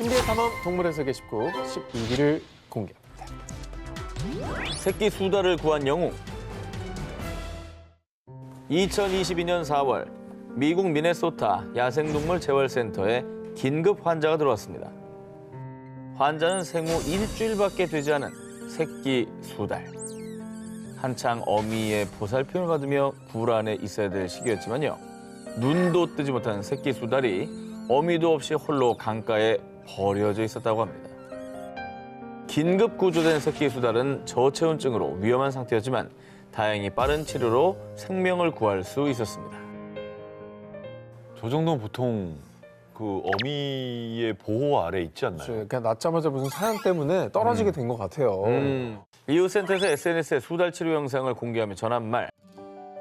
신비의 탐험 동물의 세계 19, 12기를 공개합니다. 새끼 수달을 구한 영웅. 2022년 4월 미국 미네소타 야생동물 재활센터에 긴급 환자가 들어왔습니다. 환자는 생후 일주일밖에 되지 않은 새끼 수달. 한창 어미의 보살핌을 받으며 굴 안에 있어야 될 시기였지만요. 눈도 뜨지 못한 새끼 수달이 어미도 없이 홀로 강가에 버려져 있었다고 합니다. 긴급 구조된 새끼 수달은 저체온증으로 위험한 상태였지만 다행히 빠른 치료로 생명을 구할 수 있었습니다. 저 정도는 보통 그 어미의 보호 아래 있지 않나요? 그냥 낳자마자 무슨 사연 때문에 떨어지게 된 것 같아요. 이후 센터에서 SNS에 수달 치료 영상을 공개하며 전한 말.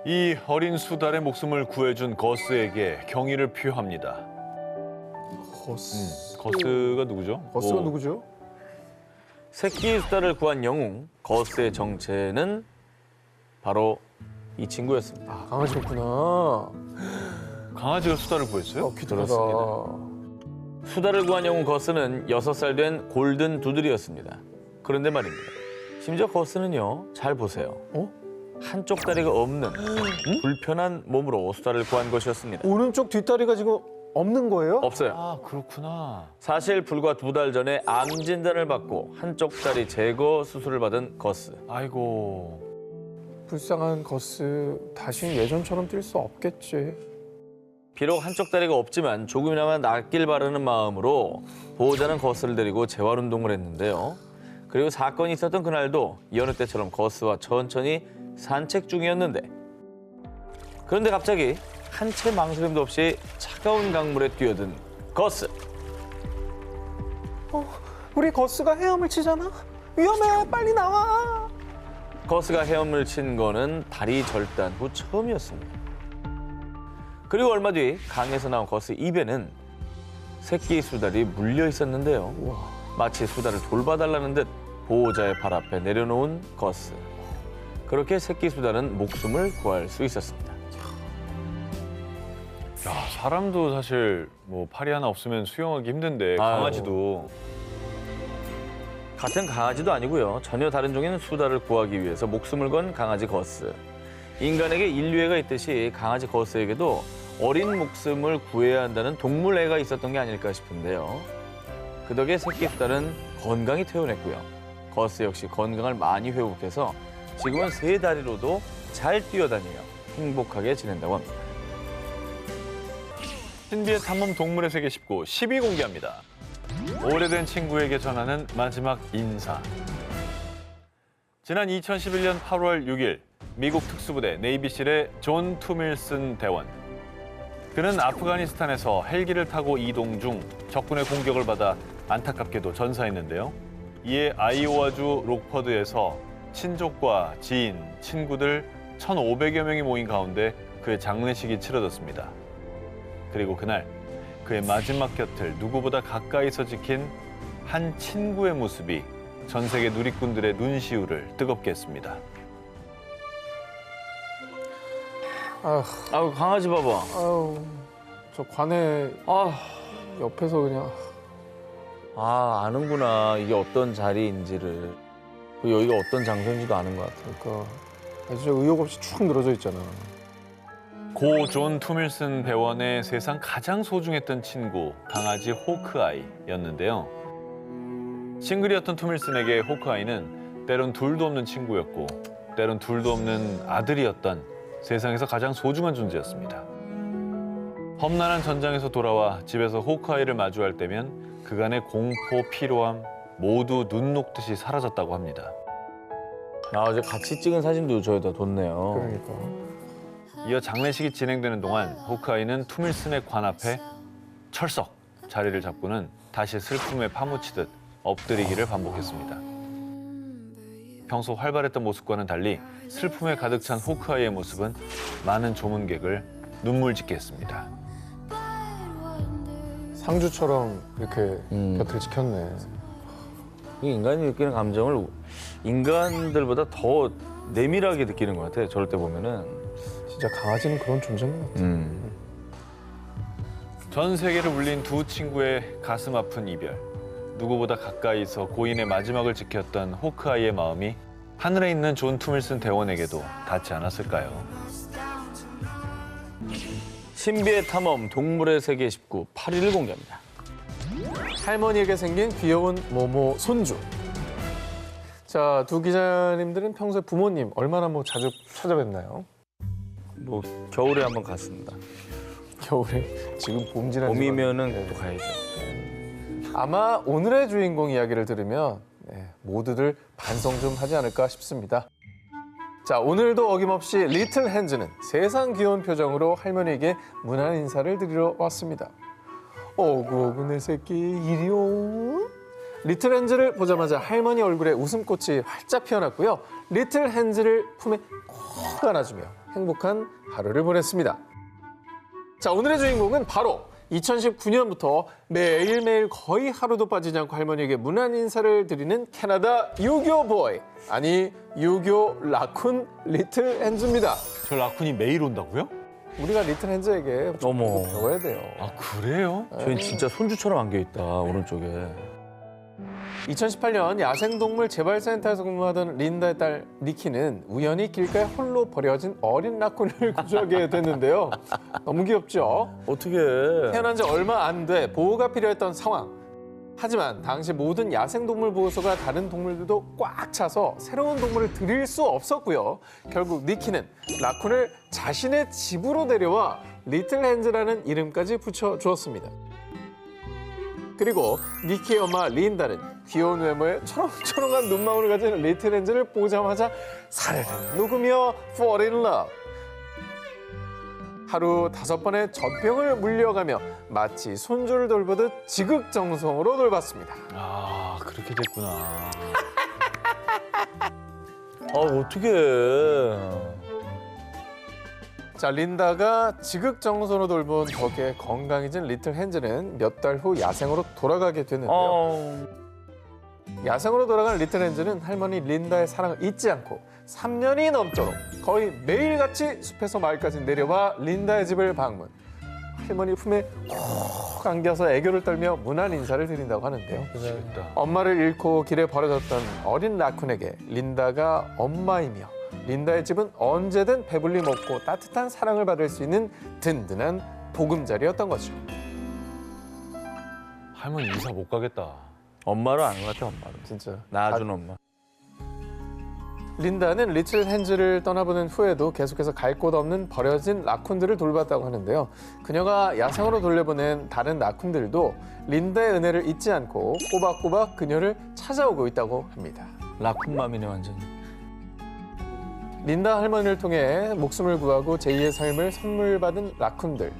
이 어린 수달의 목숨을 구해준 거스에게 경의를 표합니다. 거스가 누구죠? 거스가 누구죠? 새끼 수달을 구한 영웅 거스의 정체는 바로 이 친구였습니다. 아, 강아지였구나. 강아지가 수달을 구했어요? 귀엽다. 수달을 구한 영웅 거스는 6살 된 골든 두들이었습니다. 그런데 말입니다. 심지어 거스는요, 잘 보세요. 한쪽 다리가 없는 불편한 몸으로 수달을 구한 것이었습니다. 오른쪽 뒷다리가 지금 없는 거예요? 없어요. 아, 그렇구나. 사실 불과 2달 전에 암 진단을 받고 한쪽 다리 제거 수술을 받은 거스. 아이고. 불쌍한 거스. 다시는 예전처럼 뛸 수 없겠지. 비록 한쪽 다리가 없지만 조금이나마 낫길 바라는 마음으로 보호자는 거스를 데리고 재활운동을 했는데요. 그리고 사건이 있었던 그날도 여느 때처럼 거스와 천천히 산책 중이었는데 그런데 갑자기 한 채 망설임도 없이 차가운 강물에 뛰어든 거스. 우리 거스가 헤엄을 치잖아? 위험해! 빨리 나와! 거스가 헤엄을 친 거는 다리 절단 후 처음이었습니다. 그리고 얼마 뒤 강에서 나온 거스 입에는 새끼 수달이 물려 있었는데요. 마치 수달을 돌봐달라는 듯 보호자의 발 앞에 내려놓은 거스. 그렇게 새끼 수달은 목숨을 구할 수 있었습니다. 야, 사람도 사실 뭐 팔이 하나 없으면 수영하기 힘든데 강아지도. 같은 강아지도 아니고요. 전혀 다른 종인 수달을 구하기 위해서 목숨을 건 강아지 거스. 인간에게 인류애가 있듯이 강아지 거스에게도 어린 목숨을 구해야 한다는 동물애가 있었던 게 아닐까 싶은데요. 그 덕에 새끼 수달은 건강히 태어났고요. 거스 역시 건강을 많이 회복해서 지금은 3다리로도 잘 뛰어다니며 행복하게 지낸다고 합니다. 신비의 탐험 동물의 세계 19, 10위 공개합니다. 오래된 친구에게 전하는 마지막 인사. 지난 2011년 8월 6일 미국 특수부대 네이비실의 존 투밀슨 대원. 그는 아프가니스탄에서 헬기를 타고 이동 중 적군의 공격을 받아 안타깝게도 전사했는데요. 이에 아이오와주 록퍼드에서 친족과 지인, 친구들 1,500여 명이 모인 가운데 그의 장례식이 치러졌습니다. 그리고 그날 그의 마지막 곁을 누구보다 가까이서 지킨 한 친구의 모습이 전 세계 누리꾼들의 눈시울을 뜨겁게 했습니다. 아우 강아지 봐봐. 아유, 저 관에 옆에서 그냥. 아는구나. 이게 어떤 자리인지를. 그리고 여기가 어떤 장소인지도 아는 것 같아. 그러니까 아주 의욕 없이 축 늘어져 있잖아. 고 존 투밀슨 배원의 세상 가장 소중했던 친구, 강아지 호크아이였는데요. 싱글이었던 투밀슨에게 호크아이는 때론 둘도 없는 친구였고 때론 둘도 없는 아들이었던 세상에서 가장 소중한 존재였습니다. 험난한 전장에서 돌아와 집에서 호크아이를 마주할 때면 그간의 공포, 피로함 모두 눈 녹듯이 사라졌다고 합니다. 어제 같이 찍은 사진도 저희다 뒀네요. 그러니까. 이어 장례식이 진행되는 동안 호크아이는 투밀슨의 관 앞에 철썩 자리를 잡고는 다시 슬픔에 파묻히듯 엎드리기를 반복했습니다. 평소 활발했던 모습과는 달리 슬픔에 가득 찬 호크아이의 모습은 많은 조문객을 눈물 짓게 했습니다. 상주처럼 이렇게 곁을 지켰네. 이 인간이 느끼는 감정을 인간들보다 더 내밀하게 느끼는 것 같아요. 저럴 때 보면은. 진짜 강아지는 그런 존재인 것 같아. 전 세계를 울린 두 친구의 가슴 아픈 이별. 누구보다 가까이서 고인의 마지막을 지켰던 호크아이의 마음이 하늘에 있는 존 투밀슨 대원에게도 닿지 않았을까요? 신비의 탐험 동물의 세계 19 8위를 공개합니다. 할머니에게 생긴 귀여운 모모 손주. 자, 두 기자님들은 평소에 부모님 얼마나 자주 찾아뵙나요? 뭐 겨울에 한번 갔습니다. 겨울에 지금 봄 지난 봄이면은 지가- 또 가야죠. 아마 오늘의 주인공 이야기를 들으면 모두들 반성 좀 하지 않을까 싶습니다. 자, 오늘도 어김없이 리틀 핸즈는 세상 귀여운 표정으로 할머니에게 문안 인사를 드리러 왔습니다. 어구 내 새끼 이리오. 리틀 핸즈를 보자마자 할머니 얼굴에 웃음꽃이 활짝 피어났고요. 리틀 핸즈를 품에 꼭 안아주며 행복한 하루를 보냈습니다. 자, 오늘의 주인공은 바로 2019년부터 매일매일 거의 하루도 빠지지 않고 할머니에게 문안 인사를 드리는 캐나다 유교 보이, 아니 유교 라쿤 리틀 핸즈입니다. 저 라쿤이 매일 온다고요? 우리가 리틀 핸즈에게 좀 어머. 배워야 돼요. 아, 그래요? 저희 진짜 손주처럼 안겨있다, 오른쪽에. 2018년 야생동물 재발센터에서 근무하던 린다의 딸 니키는 우연히 길가에 홀로 버려진 어린 라쿤을 구조하게 됐는데요. 너무 귀엽죠? 어떻게 태어난 지 얼마 안 돼 보호가 필요했던 상황. 하지만 당시 모든 야생동물 보호소가 다른 동물들도 꽉 차서 새로운 동물을 들일 수 없었고요. 결국 니키는 라쿤을 자신의 집으로 데려와 리틀 핸즈라는 이름까지 붙여주었습니다. 그리고 니키의 엄마 린다는 귀여운 외모에 초롱초롱한 눈망울을 가진 리틀 핸즈를 보자마자 살을 녹으며 fall in love. 하루 5번의 젖병을 물려가며 마치 손주를 돌보듯 지극정성으로 돌봤습니다. 아, 그렇게 됐구나. 어떻게 자, 린다가 지극정성으로 돌본 덕에 건강해진 리틀 핸즈는 몇 달 후 야생으로 돌아가게 됐는데요. 야생으로 돌아간 리틀 핸즈는 할머니 린다의 사랑을 잊지 않고 3년이 넘도록 거의 매일같이 숲에서 마을까지 내려와 린다의 집을 방문. 할머니 품에 콕 안겨서 애교를 떨며 문안 인사를 드린다고 하는데요. 재밌다. 엄마를 잃고 길에 버려졌던 어린 라쿤에게 린다가 엄마이며 린다의 집은 언제든 배불리 먹고 따뜻한 사랑을 받을 수 있는 든든한 보금자리였던 거죠. 할머니 이사 못 가겠다. 엄마로 안 같아, 엄마로. 진짜. 낳아준 엄마. 린다는 리틀 핸즈를 떠나보낸 후에도 계속해서 갈 곳 없는 버려진 라쿤들을 돌봤다고 하는데요. 그녀가 야생으로 돌려보낸 다른 라쿤들도 린다의 은혜를 잊지 않고 꼬박꼬박 그녀를 찾아오고 있다고 합니다. 라쿤맘이네, 완전히. 린다 할머니를 통해 목숨을 구하고 제2의 삶을 선물 받은 라쿤들.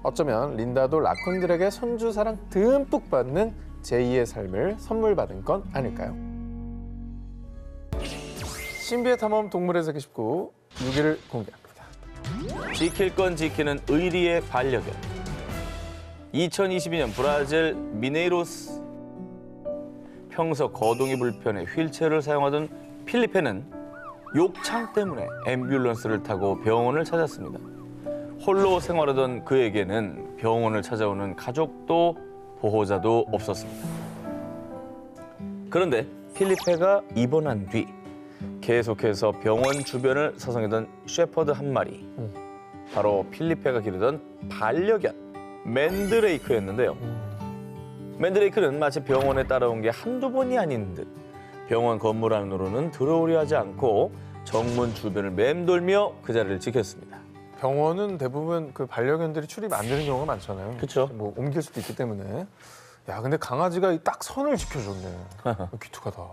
어쩌면 린다도 라쿤들에게 손주 사랑 듬뿍 받는 제2의 삶을 선물 받은 건 아닐까요? 신비의 탐험 동물의 세계 19 6위를 공개합니다. 지킬 건 지키는 의리의 반려견. 2022년 브라질 미네이로스. 평소 거동이 불편해 휠체어를 사용하던 필리페는 욕창 때문에 앰뷸런스를 타고 병원을 찾았습니다. 홀로 생활하던 그에게는 병원을 찾아오는 가족도 보호자도 없었습니다. 그런데 필리페가 입원한 뒤 계속해서 병원 주변을 서성이던 셰퍼드 한 마리. 바로 필리페가 기르던 반려견 맨드레이크였는데요. 맨드레이크는 마치 병원에 따라온 게 한두 번이 아닌 듯 병원 건물 안으로는 들어오려 하지 않고 정문 주변을 맴돌며 그 자리를 지켰습니다. 병원은 대부분 그 반려견들이 출입 안 되는 경우가 많잖아요. 그쵸. 뭐 옮길 수도 있기 때문에. 야, 근데 강아지가 딱 선을 지켜줬네. 기특하다.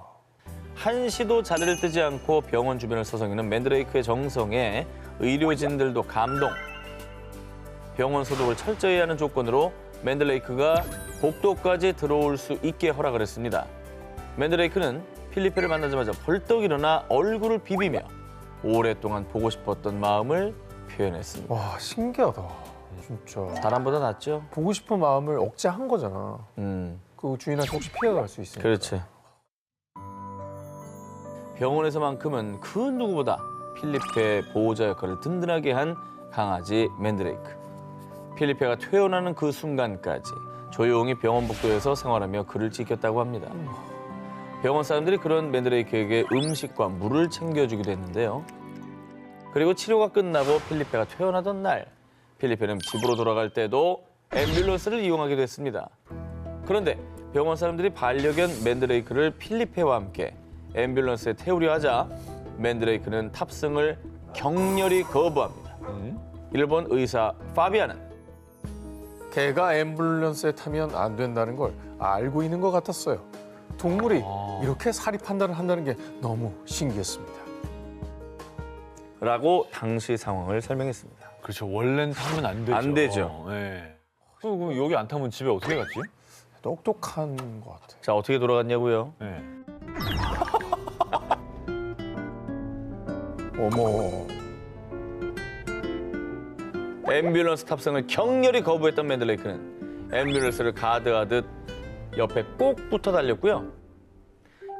한시도 자리를 뜨지 않고 병원 주변을 서성이는 맨드레이크의 정성에 의료진들도 감동. 병원 소독을 철저히 하는 조건으로 맨드레이크가 복도까지 들어올 수 있게 허락을 했습니다. 맨드레이크는 필리페를 만나자마자 벌떡 일어나 얼굴을 비비며 오랫동안 보고 싶었던 마음을 표현했습니다. 와, 신기하다. 진짜. 사람보다 낫죠? 보고 싶은 마음을 억제한 거잖아. 음, 그 주인한테 혹시 피해가 갈 수 있으니까. 그렇지. 병원에서만큼은 그 누구보다 필리페의 보호자 역할을 든든하게 한 강아지 맨드레이크. 필리페가 퇴원하는 그 순간까지 조용히 병원 복도에서 생활하며 그를 지켰다고 합니다. 병원 사람들이 그런 맨드레이크에게 음식과 물을 챙겨주기도 했는데요. 그리고 치료가 끝나고 필리페가 퇴원하던 날, 필리페는 집으로 돌아갈 때도 앰뷸런스를 이용하기도 했습니다. 그런데 병원 사람들이 반려견 맨드레이크를 필리페와 함께 앰뷸런스에 태우려 하자 맨드레이크는 탑승을 격렬히 거부합니다. 일본 의사 파비아는 개가 앰뷸런스에 타면 안 된다는 걸 알고 있는 것 같았어요. 동물이 이렇게 사리 판단을 한다는 게 너무 신기했습니다. 라고 당시 상황을 설명했습니다. 그렇죠. 원래는 타면 안 되죠. 안 되죠. 네. 그럼 여기 안 타면 집에 어떻게 갔지? 똑똑한 것 같아요. 자, 어떻게 돌아갔냐고요? 네. 어머. 앰뷸런스 탑승을 격렬히 거부했던 맨드레이크는 앰뷸런스를 가드하듯 옆에 꼭 붙어 달렸고요.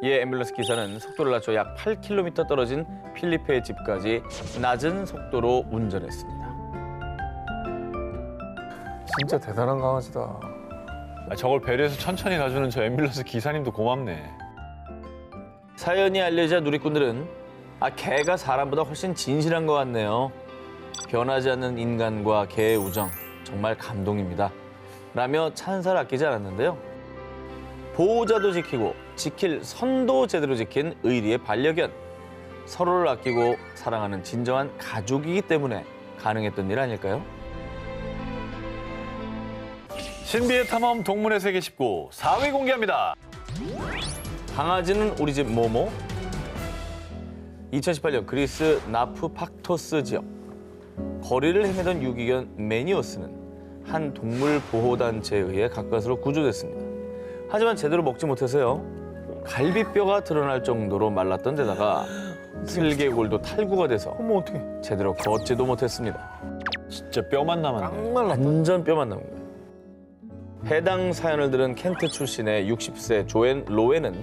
이에 앰뷸런스 기사는 속도를 낮춰 약 8km 떨어진 필리페의 집까지 낮은 속도로 운전했습니다. 진짜 대단한 강아지다. 아, 저걸 배려해서 천천히 가주는 저 앰뷸런스 기사님도 고맙네. 사연이 알려지자 누리꾼들은 개가 사람보다 훨씬 진실한 것 같네요. 변하지 않는 인간과 개의 우정 정말 감동입니다. 라며 찬사를 아끼지 않았는데요. 보호자도 지키고 지킬 선도 제대로 지킨 의리의 반려견. 서로를 아끼고 사랑하는 진정한 가족이기 때문에 가능했던 일 아닐까요? 신비의 탐험 동물의 세계 19 4위 공개합니다. 강아지는 우리 집 모모. 2018년 그리스 나프팍토스 지역. 거리를 헤매던 유기견 매니오스는 한 동물 보호단체에 의해 가까스로 구조됐습니다. 하지만 제대로 먹지 못해서요. 갈비뼈가 드러날 정도로 말랐던 데다가 슬개골도 탈구가 돼서 어머 어떡해. 제대로 걷지도 못했습니다. 진짜 뼈만 남았네. 정말 완전 뼈만 남은 거예요. 해당 사연을 들은 켄트 출신의 60세 조앤 로웨는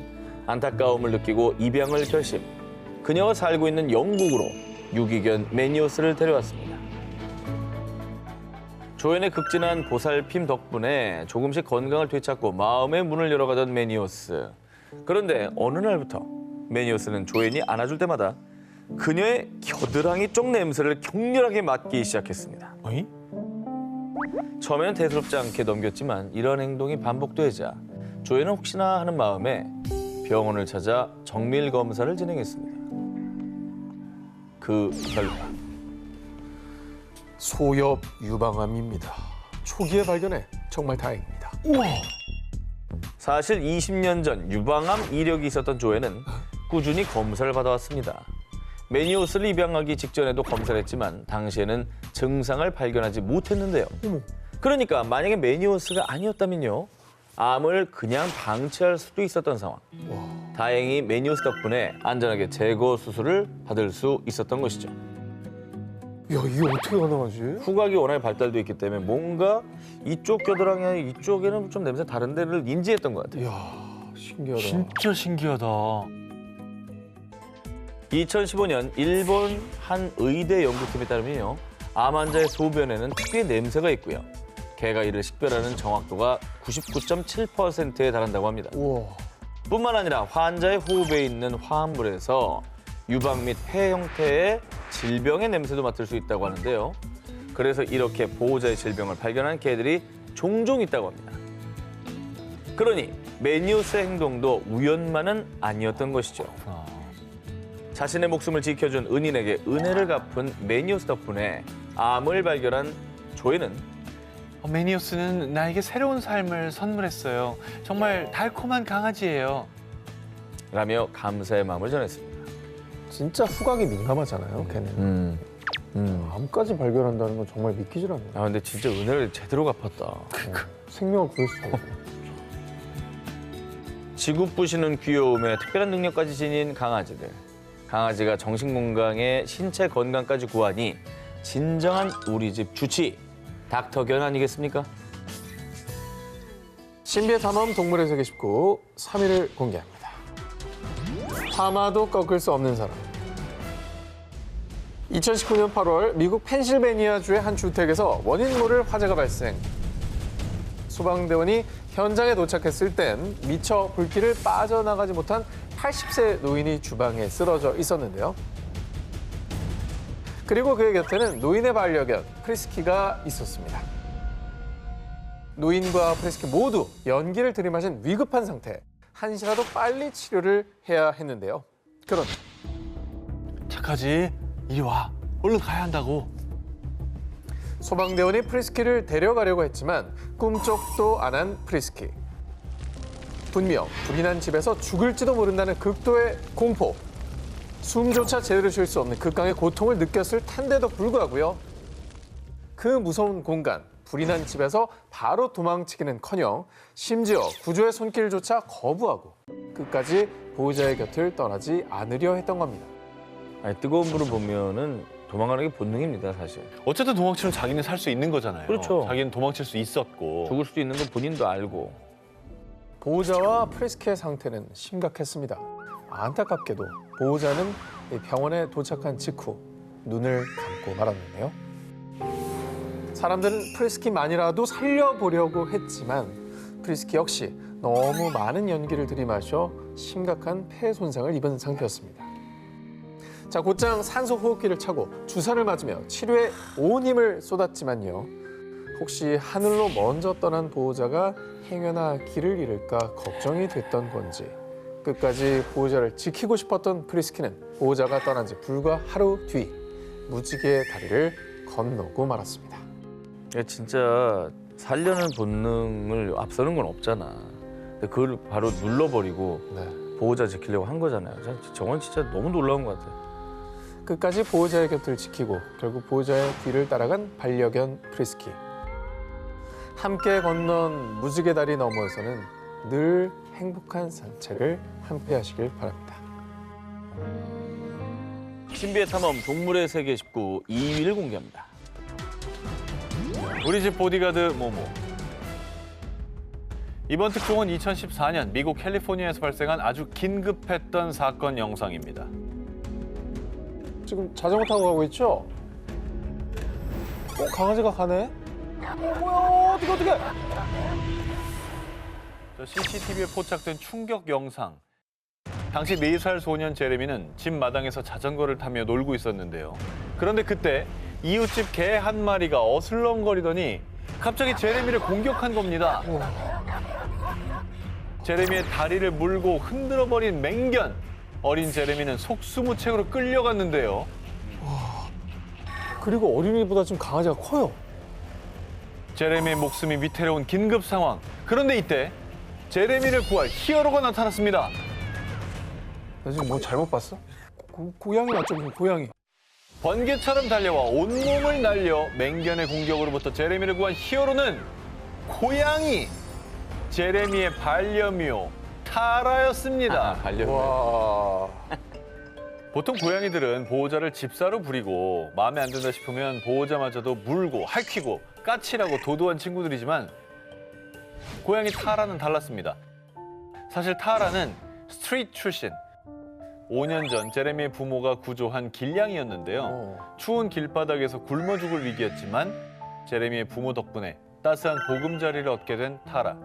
안타까움을 느끼고 입양을 결심. 그녀가 살고 있는 영국으로 유기견 매니오스를 데려왔습니다. 조앤의 극진한 보살핌 덕분에 조금씩 건강을 되찾고 마음의 문을 열어가던 매니오스. 그런데 어느 날부터 매니오스는 조앤이 안아줄 때마다 그녀의 겨드랑이 쪽 냄새를 격렬하게 맡기 시작했습니다. 어이? 처음에는 대수롭지 않게 넘겼지만 이런 행동이 반복되자 조앤은 혹시나 하는 마음에 병원을 찾아 정밀 검사를 진행했습니다. 그 결과 소엽 유방암입니다. 초기에 발견해 정말 다행입니다. 사실 20년 전 유방암 이력이 있었던 조앤은 꾸준히 검사를 받아왔습니다. 매니오스를 입양하기 직전에도 검사를 했지만 당시에는 증상을 발견하지 못했는데요. 그러니까 만약에 매니오스가 아니었다면요. 암을 그냥 방치할 수도 있었던 상황. 다행히 매니오스 덕분에 안전하게 제거 수술을 받을 수 있었던 것이죠. 야 이게 어떻게 가능하지? 후각이 워낙에 발달돼 있기 때문에 뭔가 이쪽 겨드랑이 아니 이쪽에는 좀 냄새 다른 데를 인지했던 것 같아요. 이야 신기하다. 진짜 신기하다. 2015년 일본 한 의대 연구팀에 따르면요. 암 환자의 소변에는 특유의 냄새가 있고요. 개가 이를 식별하는 정확도가 99.7%에 달한다고 합니다. 우와. 뿐만 아니라 환자의 호흡에 있는 화합물에서 유방 및 폐 형태의 질병의 냄새도 맡을 수 있다고 하는데요. 그래서 이렇게 보호자의 질병을 발견한 개들이 종종 있다고 합니다. 그러니 매니오스의 행동도 우연만은 아니었던 것이죠. 자신의 목숨을 지켜준 은인에게 은혜를 갚은 매니오스 덕분에 암을 발견한 조앤은 매니오스는 나에게 새로운 삶을 선물했어요. 정말 달콤한 강아지예요. 라며 감사의 마음을 전했습니다. 진짜 후각이 민감하잖아요, 걔는. 암까지 발견한다는 건 정말 믿기질 않네요. 아 근데 진짜 은혜를 제대로 갚았다. 생명을 구했어. 지구 부시는 귀여움에 특별한 능력까지 지닌 강아지들. 강아지가 정신 건강에 신체 건강까지 구하니 진정한 우리 집 주치 닥터견 아니겠습니까? 신비의 탐험 동물의 세계 19 3위를 공개합니다. 하마도 꺾을 수 없는 사람. 2019년 8월 미국 펜실베니아주의 한 주택에서 원인 모를 화재가 발생. 소방대원이 현장에 도착했을 땐 미처 불길을 빠져나가지 못한 80세 노인이 주방에 쓰러져 있었는데요. 그리고 그의 곁에는 노인의 반려견 프리스키가 있었습니다. 노인과 프리스키 모두 연기를 들이마신 위급한 상태. 한시라도 빨리 치료를 해야 했는데요. 그런데 착하지? 이리 와. 얼른 가야 한다고. 소방대원이 프리스키를 데려가려고 했지만 꿈쩍도 안 한 프리스키. 분명 불이 난 집에서 죽을지도 모른다는 극도의 공포. 숨조차 제대로 쉴 수 없는 극강의 고통을 느꼈을 텐데도 불구하고요. 그 무서운 공간, 불이 난 집에서 바로 도망치기는커녕 심지어 구조의 손길조차 거부하고 끝까지 보호자의 곁을 떠나지 않으려 했던 겁니다. 아니, 뜨거운 불을 보면은 도망가는 게 본능입니다, 사실. 어쨌든 도망치면 자기는 살 수 있는 거잖아요. 그렇죠. 자기는 도망칠 수 있었고. 죽을 수도 있는 건 본인도 알고. 보호자와 프리스키의 상태는 심각했습니다. 안타깝게도 보호자는 병원에 도착한 직후 눈을 감고 말았는데요. 사람들은 프리스키만이라도 살려보려고 했지만 프리스키 역시 너무 많은 연기를 들이마셔 심각한 폐 손상을 입은 상태였습니다. 자, 곧장 산소 호흡기를 차고 주사를 맞으며 치료에 온 힘을 쏟았지만요. 혹시 하늘로 먼저 떠난 보호자가 행여나 길을 잃을까 걱정이 됐던 건지 끝까지 보호자를 지키고 싶었던 프리스키는 보호자가 떠난 지 불과 하루 뒤 무지개의 다리를 건너고 말았습니다. 야, 진짜 살려는 본능을 앞서는 건 없잖아. 근데 그걸 바로 눌러버리고 네. 보호자 지키려고 한 거잖아요. 저건 진짜 너무 놀라운 것 같아요. 끝까지 보호자의 곁을 지키고 결국 보호자의 뒤를 따라간 반려견 프리스키. 함께 건넌 무지개 다리 너머에서는 늘 행복한 산책을 함께 하시길 바랍니다. 신비의 탐험 동물의 세계 19 2위를 공개합니다. 우리 집 보디가드 모모. 이번 특종은 2014년 미국 캘리포니아에서 발생한 아주 긴급했던 사건 영상입니다. 지금 자전거 타고 가고 있죠? 강아지가 가네? 뭐야, 어떡해. CCTV에 포착된 충격 영상. 당시 4살 소년 제레미는 집 마당에서 자전거를 타며 놀고 있었는데요. 그런데 그때 이웃집 개 한 마리가 어슬렁거리더니 갑자기 제레미를 공격한 겁니다. 제레미의 다리를 물고 흔들어버린 맹견. 어린 제레미는 속수무책으로 끌려갔는데요. 그리고 어린이보다 좀 강아지가 커요. 제레미의 목숨이 위태로운 긴급 상황. 그런데 이때 제레미를 구할 히어로가 나타났습니다. 나 지금 뭐 잘못 봤어? 고양이 맞죠? 고양이. 번개처럼 달려와 온몸을 날려 맹견의 공격으로부터 제레미를 구한 히어로는 고양이! 제레미의 반려묘 타라였습니다. 반려묘. 와. 보통 고양이들은 보호자를 집사로 부리고 마음에 안 든다 싶으면 보호자마저도 물고 할퀴고 까칠하고 도도한 친구들이지만 고양이 타라는 달랐습니다. 사실 타라는 스트리트 출신. 5년 전 제레미의 부모가 구조한 길냥이였는데요. 추운 길바닥에서 굶어 죽을 위기였지만 제레미의 부모 덕분에 따스한 보금자리를 얻게 된 타라.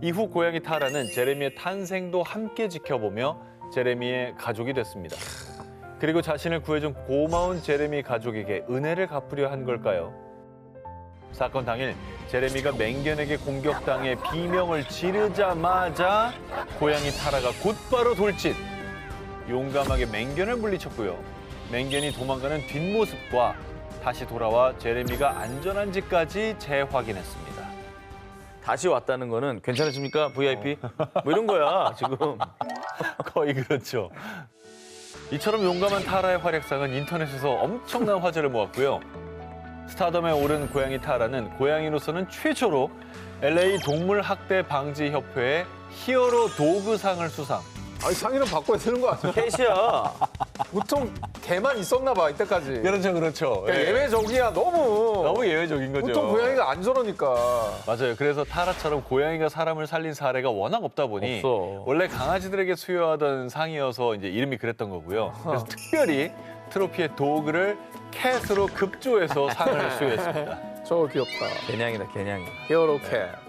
이후 고양이 타라는 제레미의 탄생도 함께 지켜보며 제레미의 가족이 됐습니다. 그리고 자신을 구해준 고마운 제레미 가족에게 은혜를 갚으려 한 걸까요? 사건 당일 제레미가 맹견에게 공격당해 비명을 지르자마자 고양이 타라가 곧바로 돌진. 용감하게 맹견을 물리쳤고요. 맹견이 도망가는 뒷모습과 다시 돌아와 제레미가 안전한지까지 재확인했습니다. 다시 왔다는 거는 괜찮으십니까? VIP? 뭐 이런 거야, 지금. 거의 그렇죠. 이처럼 용감한 타라의 활약상은 인터넷에서 엄청난 화제를 모았고요. 스타덤에 오른 고양이 타라는 고양이로서는 최초로 LA 동물학대 방지 협회의 히어로 도그상을 수상. 아니, 상의는 바꿔야 되는 거 아니야? 캣이야. 보통 개만 있었나 봐, 이때까지. 그렇죠, 그렇죠. 그러니까 예외적이야, 너무 예외적인 거죠. 보통 고양이가 안 저러니까. 맞아요. 그래서 타라처럼 고양이가 사람을 살린 사례가 워낙 없다 보니 없어. 원래 강아지들에게 수여하던 상이어서 이제 이름이 그랬던 거고요. 그래서 특별히 트로피의 도그를 캣으로 급조해서 상을 수여했습니다. 저거 귀엽다. 개냥이다, 개냥이. 히어로 캣.